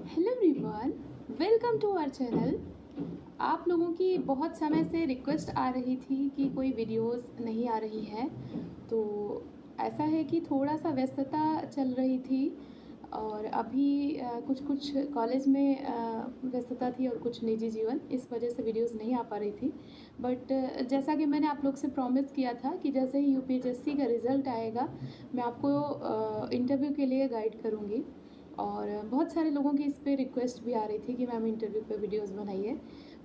Hello everyone, welcome to our channel. आप लोगों की बहुत समय से रिक्वेस्ट आ रही थी कि कोई वीडियोस नहीं आ रही है। तो ऐसा है कि थोड़ा सा व्यस्तता चल रही थी और अभी कुछ कुछ कॉलेज में व्यस्तता थी और कुछ निजी जीवन, इस वजह से वीडियोस नहीं आ पा रही थी। बट जैसा कि मैंने आप लोग से प्रॉमिस किया था कि जैसे ही यूपीएससी का रिज़ल्ट आएगा मैं आपको इंटरव्यू के लिए गाइड करूँगी। और बहुत सारे लोगों की इस पे रिक्वेस्ट भी आ रही थी कि मैम इंटरव्यू पे वीडियोस बनाइए।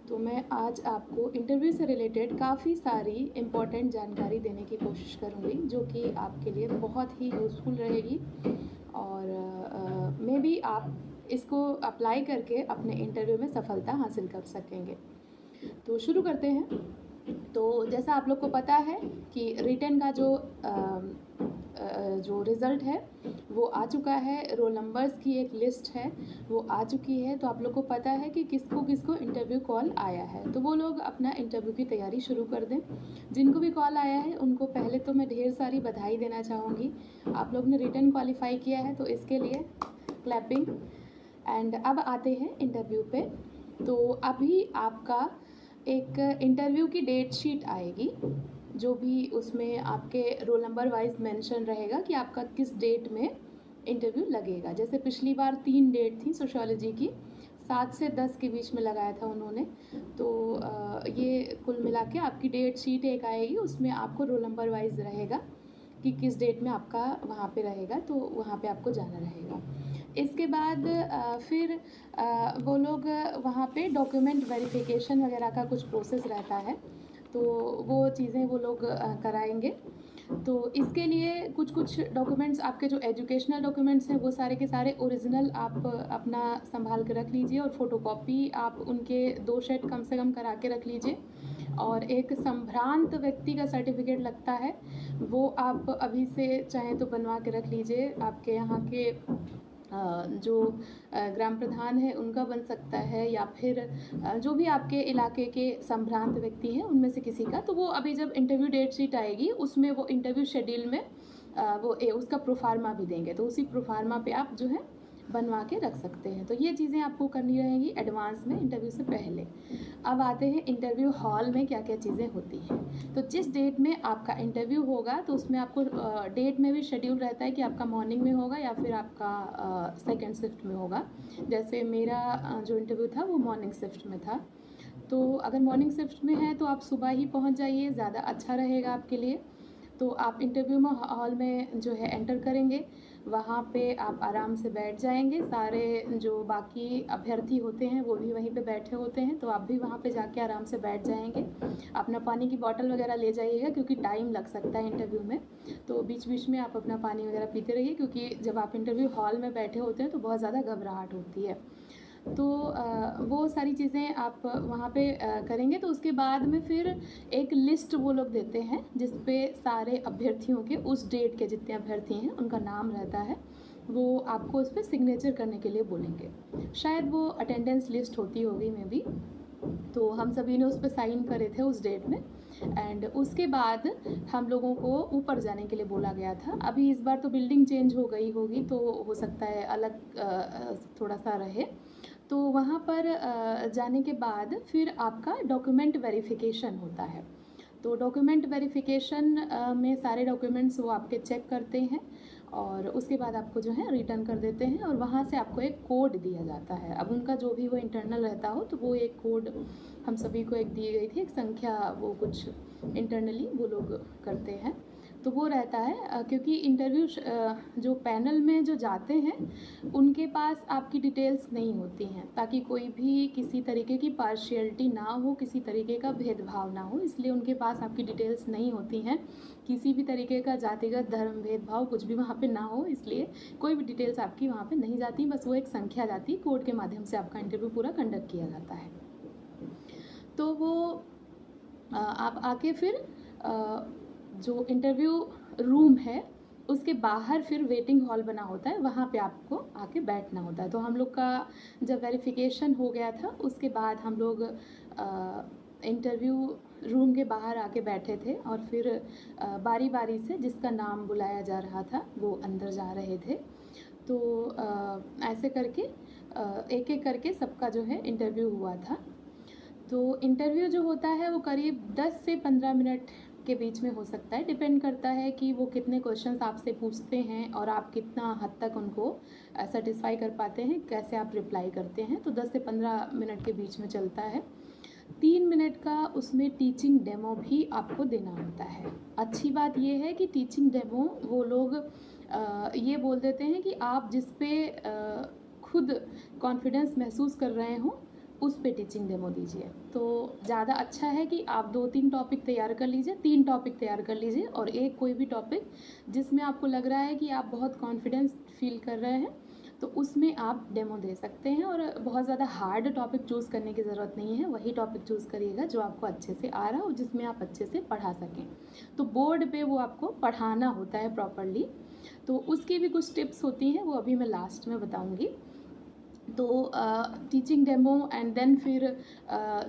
तो मैं आज आपको इंटरव्यू से रिलेटेड काफ़ी सारी इम्पोर्टेंट जानकारी देने की कोशिश करूँगी जो कि आपके लिए बहुत ही यूज़फुल रहेगी और मे बी आप इसको अप्लाई करके अपने इंटरव्यू में सफलता हासिल कर सकेंगे। तो शुरू करते हैं। तो जैसा आप लोग को पता है कि रिटन का जो रिज़ल्ट है वो आ चुका है, रोल नंबर्स की एक लिस्ट है वो आ चुकी है। तो आप लोग को पता है कि किसको किसको इंटरव्यू कॉल आया है, तो वो लोग अपना इंटरव्यू की तैयारी शुरू कर दें। जिनको भी कॉल आया है उनको पहले तो मैं ढेर सारी बधाई देना चाहूँगी। आप लोग ने रिटन क्वालिफाई किया है तो इसके लिए क्लैपिंग। एंड अब आते हैं इंटरव्यू पे। तो अभी आपका एक इंटरव्यू की डेट शीट आएगी, जो भी उसमें आपके रोल नंबर वाइज मेंशन रहेगा कि आपका किस डेट में इंटरव्यू लगेगा। जैसे पिछली बार 3 डेट थी सोशियोलॉजी की, 7 से 10 के बीच में लगाया था उन्होंने। तो ये कुल मिला के आपकी डेट शीट एक आएगी, उसमें आपको रोल नंबर वाइज रहेगा कि किस डेट में आपका वहाँ पे रहेगा, तो वहाँ पे आपको जाना रहेगा। इसके बाद फिर वो लोग वहाँ पे डॉक्यूमेंट वेरिफिकेशन वगैरह का कुछ प्रोसेस रहता है, तो वो चीज़ें वो लोग कराएंगे। तो इसके लिए कुछ कुछ डॉक्यूमेंट्स, आपके जो एजुकेशनल डॉक्यूमेंट्स हैं वो सारे के सारे ओरिजिनल आप अपना संभाल के रख लीजिए और फ़ोटोकॉपी आप उनके 2 सेट कम से कम करा के रख लीजिए। और एक संभ्रांत व्यक्ति का सर्टिफिकेट लगता है, वो आप अभी से चाहें तो बनवा के रख लीजिए। आपके यहाँ के जो ग्राम प्रधान है उनका बन सकता है, या फिर जो भी आपके इलाके के संभ्रांत व्यक्ति हैं उनमें से किसी का। तो वो अभी जब इंटरव्यू डेट शीट आएगी उसमें वो इंटरव्यू शेड्यूल में उसका प्रोफार्मा भी देंगे, तो उसी प्रोफार्मा पे आप जो है बनवा के रख सकते हैं। तो ये चीज़ें आपको करनी रहेंगी एडवांस में इंटरव्यू से पहले। अब आते हैं इंटरव्यू हॉल में क्या क्या चीज़ें होती हैं। तो जिस डेट में आपका इंटरव्यू होगा तो उसमें आपको डेट में भी शेड्यूल रहता है कि आपका मॉर्निंग में होगा या फिर आपका सेकेंड शिफ्ट में होगा। जैसे मेरा जो इंटरव्यू था वो मॉर्निंग शिफ्ट में था। तो अगर मॉर्निंग शिफ्ट में है तो आप सुबह ही पहुंच जाइए, ज़्यादा अच्छा रहेगा आपके लिए। तो आप इंटरव्यू में हॉल में जो है एंटर करेंगे, वहाँ पे आप आराम से बैठ जाएंगे। सारे जो बाकी अभ्यर्थी होते हैं वो भी वहीं पे बैठे होते हैं, तो आप भी वहाँ पे जाके आराम से बैठ जाएंगे। अपना पानी की बॉटल वगैरह ले जाइएगा क्योंकि टाइम लग सकता है इंटरव्यू में, तो बीच बीच में आप अपना पानी वगैरह पीते रहिए, क्योंकि जब आप इंटरव्यू हॉल में बैठे होते हैं तो बहुत ज़्यादा घबराहट होती है। तो वो सारी चीज़ें आप वहाँ पे करेंगे। तो उसके बाद में फिर एक लिस्ट वो लोग देते हैं जिस पे सारे अभ्यर्थियों के उस डेट के जितने अभ्यर्थी हैं उनका नाम रहता है, वो आपको उस पर सिग्नेचर करने के लिए बोलेंगे। शायद वो अटेंडेंस लिस्ट होती होगी मे बी। तो हम सभी ने उस पर साइन करे थे उस डेट में। एंड उसके बाद हम लोगों को ऊपर जाने के लिए बोला गया था। अभी इस बार तो बिल्डिंग चेंज हो गई होगी तो हो सकता है अलग थोड़ा सा रहे। तो वहाँ पर जाने के बाद फिर आपका डॉक्यूमेंट वेरिफिकेशन होता है। तो डॉक्यूमेंट वेरिफिकेशन में सारे डॉक्यूमेंट्स वो आपके चेक करते हैं और उसके बाद आपको जो है रिटर्न कर देते हैं, और वहाँ से आपको एक कोड दिया जाता है। अब उनका जो भी वो इंटरनल रहता हो तो वो एक कोड हम सभी को एक दी गई थी, एक संख्या, वो कुछ इंटरनली वो लोग करते हैं। तो वो रहता है क्योंकि इंटरव्यू जो पैनल में जो जाते हैं उनके पास आपकी डिटेल्स नहीं होती हैं, ताकि कोई भी किसी तरीके की पार्शियलिटी ना हो, किसी तरीके का भेदभाव ना हो, इसलिए उनके पास आपकी डिटेल्स नहीं होती हैं। किसी भी तरीके का जातिगत धर्म भेदभाव कुछ भी वहाँ पे ना हो, इसलिए कोई भी डिटेल्स आपकी वहाँ पे नहीं जाती। बस वो एक संख्या जाती, कोड के माध्यम से आपका इंटरव्यू पूरा कंडक्ट किया जाता है। तो वो आप आके फिर जो इंटरव्यू रूम है उसके बाहर फिर वेटिंग हॉल बना होता है, वहाँ पे आपको आके बैठना होता है। तो हम लोग का जब वेरिफिकेशन हो गया था उसके बाद हम लोग इंटरव्यू रूम के बाहर आके बैठे थे, और फिर बारी बारी से जिसका नाम बुलाया जा रहा था वो अंदर जा रहे थे। तो ऐसे करके एक एक करके सबका जो है इंटरव्यू हुआ था। तो इंटरव्यू जो होता है वो करीब 10 से 15 मिनट के बीच में हो सकता है, डिपेंड करता है कि वो कितने क्वेश्चंस आपसे पूछते हैं और आप कितना हद तक उनको सेटिस्फाई कर पाते हैं, कैसे आप रिप्लाई करते हैं। तो 10 से 15 मिनट के बीच में चलता है। 3 मिनट का उसमें टीचिंग डेमो भी आपको देना होता है। अच्छी बात ये है कि टीचिंग डेमो वो लोग ये बोल देते हैं कि आप जिस पे खुद कॉन्फिडेंस महसूस कर रहे हो उस पे टीचिंग डेमो दीजिए। तो ज़्यादा अच्छा है कि आप 2-3 टॉपिक तैयार कर लीजिए, 3 टॉपिक तैयार कर लीजिए और एक कोई भी टॉपिक जिसमें आपको लग रहा है कि आप बहुत कॉन्फिडेंस फील कर रहे हैं, तो उसमें आप डेमो दे सकते हैं। और बहुत ज़्यादा हार्ड टॉपिक चूज़ करने की ज़रूरत नहीं है, वही टॉपिक चूज़ करिएगा जो आपको अच्छे से आ रहा हो और जिसमें आप अच्छे से पढ़ा सकें। तो बोर्ड पे वो आपको पढ़ाना होता है प्रॉपरली, तो उसकी भी कुछ टिप्स होती हैं, वो अभी मैं लास्ट में बताऊँगी। तो टीचिंग डेमो एंड देन फिर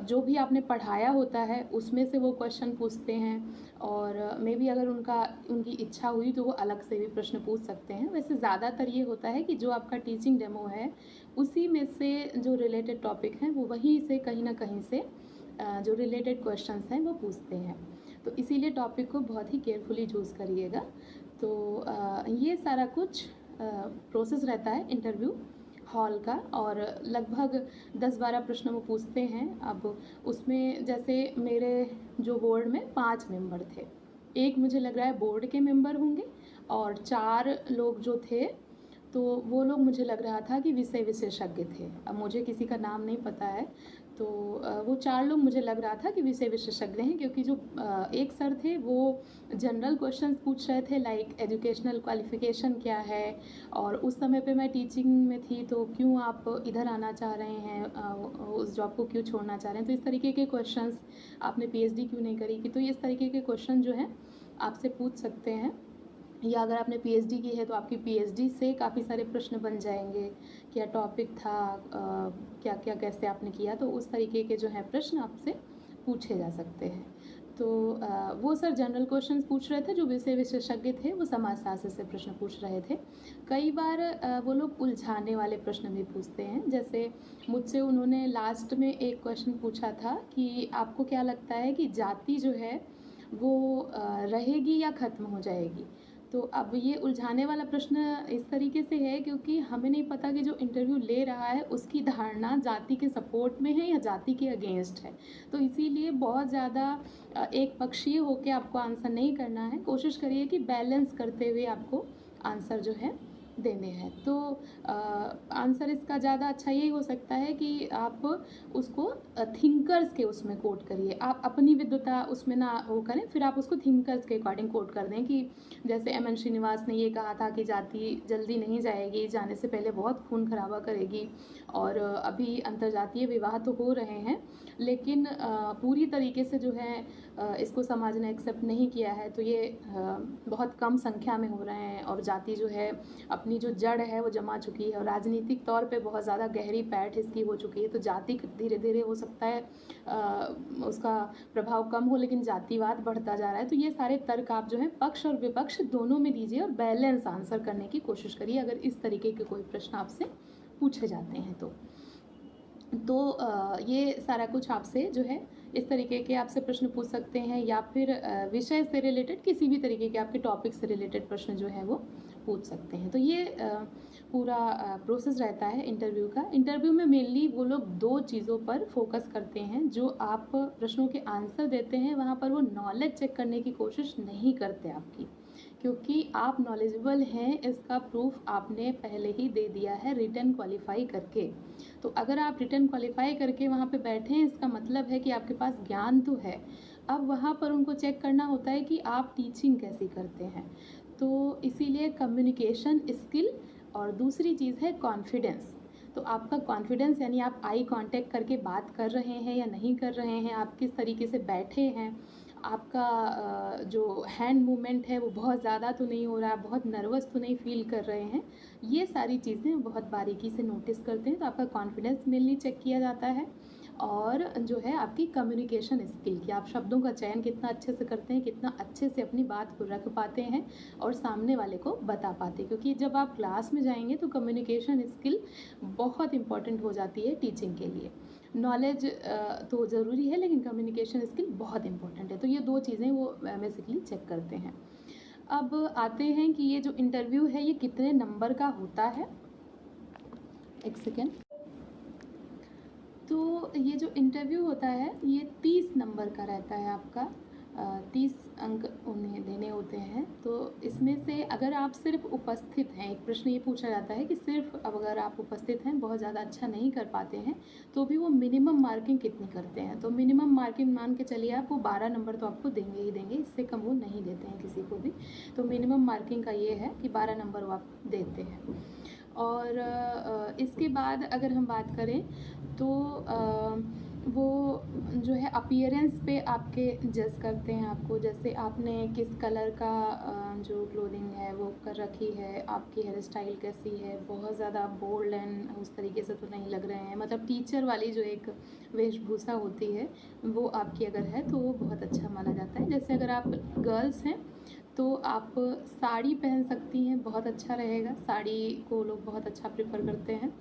जो भी आपने पढ़ाया होता है उसमें से वो क्वेश्चन पूछते हैं और मे बी अगर उनकी इच्छा हुई तो वो अलग से भी प्रश्न पूछ सकते हैं। वैसे ज़्यादातर ये होता है कि जो आपका टीचिंग डेमो है उसी में से जो रिलेटेड टॉपिक हैं वो वहीं से कहीं ना कहीं से जो रिलेटेड क्वेश्चंस हैं वो पूछते हैं। तो इसीलिए टॉपिक को बहुत ही केयरफुली चूज़ करिएगा। तो ये सारा कुछ प्रोसेस रहता है इंटरव्यू हॉल का और लगभग 10-12 प्रश्न वो पूछते हैं। अब उसमें जैसे मेरे जो बोर्ड में 5 मेंबर थे, एक मुझे लग रहा है बोर्ड के मेंबर होंगे और 4 लोग जो थे तो वो लोग मुझे लग रहा था कि विषय विशेषज्ञ थे। अब मुझे किसी का नाम नहीं पता है, तो वो 4 लोग मुझे लग रहा था कि विषय विशेषज्ञ हैं, क्योंकि जो एक सर थे वो जनरल क्वेश्चंस पूछ रहे थे लाइक एजुकेशनल क्वालिफ़िकेशन क्या है और उस समय पे मैं टीचिंग में थी तो क्यों आप इधर आना चाह रहे हैं, उस जॉब को क्यों छोड़ना चाह रहे हैं, तो इस तरीके के क्वेश्चंस, आपने पीएचडी क्यों नहीं करी, कि तो इस तरीके के क्वेश्चन जो हैं आपसे पूछ सकते हैं। या अगर आपने पीएचडी की है तो आपकी पीएचडी से काफ़ी सारे प्रश्न बन जाएंगे, क्या टॉपिक था, क्या क्या कैसे आपने किया, तो उस तरीके के जो है प्रश्न आपसे पूछे जा सकते हैं। तो वो सर जनरल क्वेश्चंस पूछ रहे थे, जो विषय विशेषज्ञ थे वो समाजशास्त्र से प्रश्न पूछ रहे थे। कई बार वो लोग उलझाने वाले प्रश्न भी पूछते हैं। जैसे मुझसे उन्होंने लास्ट में एक क्वेश्चन पूछा था कि आपको क्या लगता है कि जाति जो है वो रहेगी या ख़त्म हो जाएगी। तो अब ये उलझाने वाला प्रश्न इस तरीके से है क्योंकि हमें नहीं पता कि जो इंटरव्यू ले रहा है उसकी धारणा जाति के सपोर्ट में है या जाति के अगेंस्ट है। तो इसीलिए बहुत ज़्यादा एक पक्षीय होकर आपको आंसर नहीं करना है। कोशिश करिए कि बैलेंस करते हुए आपको आंसर जो है देने हैं। तो आंसर इसका ज़्यादा अच्छा यही हो सकता है कि आप उसको थिंकर्स के उसमें कोट करिए। आप अपनी विद्वता उसमें ना वो करें, फिर आप उसको थिंकर्स के अकॉर्डिंग कोट कर दें कि जैसे एम.एन. श्रीनिवास ने ये कहा था कि जाति जल्दी नहीं जाएगी, जाने से पहले बहुत खून खराबा करेगी और अभी अंतर्जातीय विवाह तो हो रहे हैं लेकिन पूरी तरीके से जो है इसको समाज ने एक्सेप्ट नहीं किया है। तो ये बहुत कम संख्या में हो रहे हैं और जाति जो है अपनी जो जड़ है वो जमा चुकी है और राजनीतिक तौर पे बहुत ज़्यादा गहरी पैठ इसकी हो चुकी है। तो जाति धीरे धीरे हो सकता है उसका प्रभाव कम हो, लेकिन जातिवाद बढ़ता जा रहा है। तो ये सारे तर्क आप जो है पक्ष और विपक्ष दोनों में दीजिए और बैलेंस आंसर करने की कोशिश करिए अगर इस तरीके के कोई प्रश्न आपसे पूछे जाते हैं तो ये सारा कुछ आपसे जो है इस तरीके के आपसे प्रश्न पूछ सकते हैं या फिर विषय से रिलेटेड किसी भी तरीके के आपके टॉपिक से रिलेटेड प्रश्न जो है वो पूछ सकते हैं। तो ये पूरा प्रोसेस रहता है इंटरव्यू का। इंटरव्यू में मेनली वो लोग 2 चीज़ों पर फोकस करते हैं। जो आप प्रश्नों के आंसर देते हैं वहाँ पर वो नॉलेज चेक करने की कोशिश नहीं करते आपकी, क्योंकि आप नॉलेजेबल हैं इसका प्रूफ आपने पहले ही दे दिया है रिटन क्वालिफाई करके। तो अगर आप रिटन क्वालिफाई करके वहाँ पे बैठे हैं इसका मतलब है कि आपके पास ज्ञान तो है। अब वहाँ पर उनको चेक करना होता है कि आप टीचिंग कैसी करते हैं। तो इसीलिए कम्युनिकेशन स्किल और दूसरी चीज़ है कॉन्फिडेंस। तो आपका कॉन्फिडेंस यानी आप आई कांटेक्ट करके बात कर रहे हैं या नहीं कर रहे हैं, आप किस तरीके से बैठे हैं, आपका जो हैंड मूवमेंट है वो बहुत ज़्यादा तो नहीं हो रहा है, बहुत नर्वस तो नहीं फील कर रहे हैं, ये सारी चीज़ें बहुत बारीकी से नोटिस करते हैं। तो आपका कॉन्फिडेंस मेनली चेक किया जाता है और जो है आपकी कम्युनिकेशन स्किल कि आप शब्दों का चयन कितना अच्छे से करते हैं, कितना अच्छे से अपनी बात को रख पाते हैं और सामने वाले को बता पाते हैं, क्योंकि जब आप क्लास में जाएंगे तो कम्युनिकेशन स्किल बहुत इंपॉर्टेंट हो जाती है टीचिंग के लिए। नॉलेज तो ज़रूरी है, लेकिन कम्युनिकेशन स्किल बहुत इंपॉर्टेंट है। तो ये 2 चीज़ें वो बेसिकली चेक करते हैं। अब आते हैं कि ये जो इंटरव्यू है ये कितने नंबर का होता है। एक सेकेंड। तो ये जो इंटरव्यू होता है ये 30 नंबर का रहता है आपका। 30 अंक उन्हें देने होते हैं। तो इसमें से अगर आप सिर्फ उपस्थित हैं, एक प्रश्न ये पूछा जाता है कि सिर्फ अब अगर आप उपस्थित हैं, बहुत ज़्यादा अच्छा नहीं कर पाते हैं, तो भी वो मिनिमम मार्किंग कितनी करते हैं। तो मिनिमम मार्किंग मान के चलिए आप, वो 12 नंबर तो आपको देंगे ही देंगे, इससे कम वो नहीं देते हैं किसी को भी। तो मिनिमम मार्किंग का ये है कि 12 नंबर वो आप देते हैं। और इसके बाद अगर हम बात करें तो वो जो है अपीयरेंस पे आपके जज करते हैं आपको। जैसे आपने किस कलर का जो क्लोथिंग है वो कर रखी है, आपकी हेयर स्टाइल कैसी है, बहुत ज़्यादा बोल्ड एंड उस तरीके से तो नहीं लग रहे हैं। मतलब टीचर वाली जो एक वेशभूषा होती है वो आपकी अगर है तो वो बहुत अच्छा माना जाता है। जैसे अगर आप गर्ल्स हैं तो आप साड़ी पहन सकती हैं, बहुत अच्छा रहेगा। साड़ी को लोग बहुत अच्छा प्रेफर करते हैं।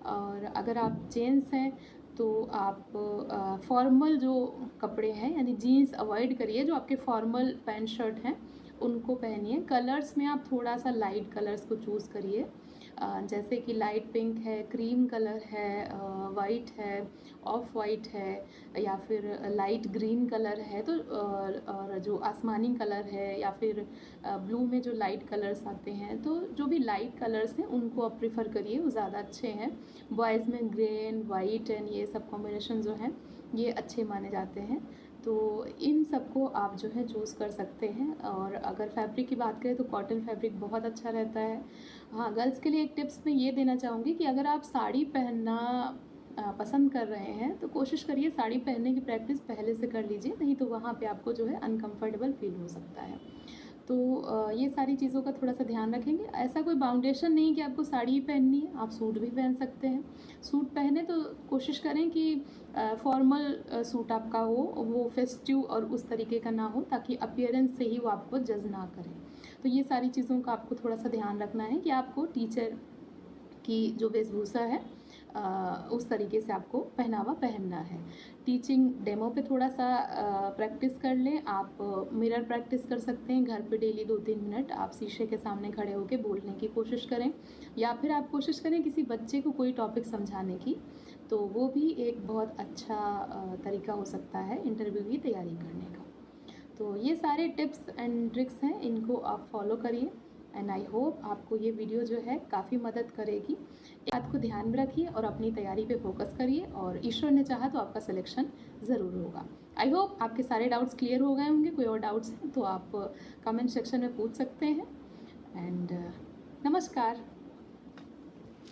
और अगर आप जेंट्स हैं तो आप फॉर्मल जो कपड़े हैं यानी जीन्स अवॉइड करिए, जो आपके फॉर्मल पैंट शर्ट हैं उनको पहनिए। कलर्स में आप थोड़ा सा लाइट कलर्स को चूज़ करिए, जैसे कि लाइट पिंक है, क्रीम कलर है, वाइट है, ऑफ वाइट है, या फिर लाइट ग्रीन कलर है। तो और जो आसमानी कलर है या फिर ब्लू में जो लाइट कलर्स आते हैं, तो जो भी लाइट कलर्स हैं उनको आप प्रेफर करिए, वो ज़्यादा अच्छे हैं। बॉयज़ में ग्रे एंड वाइट एंड ये सब कॉम्बिनेशन जो हैं ये अच्छे माने जाते हैं। तो इन सबको आप जो है चूज़ कर सकते हैं। और अगर फैब्रिक की बात करें तो कॉटन फैब्रिक बहुत अच्छा रहता है। हाँ, गर्ल्स के लिए एक टिप्स मैं ये देना चाहूँगी कि अगर आप साड़ी पहनना पसंद कर रहे हैं तो कोशिश करिए साड़ी पहनने की प्रैक्टिस पहले से कर लीजिए, नहीं तो वहाँ पे आपको जो है अनकंफर्टेबल फील हो सकता है। तो ये सारी चीज़ों का थोड़ा सा ध्यान रखेंगे। ऐसा कोई बाउंडेशन नहीं कि आपको साड़ी ही पहननी है, आप सूट भी पहन सकते हैं। सूट पहने तो कोशिश करें कि फॉर्मल सूट आपका हो, वो फेस्टिव और उस तरीके का ना हो, ताकि अपीयरेंस से ही वो आपको जज ना करें। तो ये सारी चीज़ों का आपको थोड़ा सा ध्यान रखना है कि आपको टीचर की जो वेशभूषा है उस तरीके से आपको पहनावा पहनना है। टीचिंग डेमो पे थोड़ा सा प्रैक्टिस कर लें। आप मिरर प्रैक्टिस कर सकते हैं घर पे डेली 2-3 मिनट आप शीशे के सामने खड़े होकर बोलने की कोशिश करें, या फिर आप कोशिश करें किसी बच्चे को कोई टॉपिक समझाने की, तो वो भी एक बहुत अच्छा तरीका हो सकता है इंटरव्यू की तैयारी करने का। तो ये सारे टिप्स एंड ट्रिक्स हैं, इनको आप फॉलो करिए एंड आई होप आपको ये वीडियो जो है काफ़ी मदद करेगी। इस बात को ध्यान में रखिए और अपनी तैयारी पे फोकस करिए, और ईश्वर ने चाहा तो आपका सिलेक्शन ज़रूर होगा। आई होप आपके सारे डाउट्स क्लियर हो गए होंगे। कोई और डाउट्स हैं तो आप कमेंट सेक्शन में पूछ सकते हैं। एंड नमस्कार।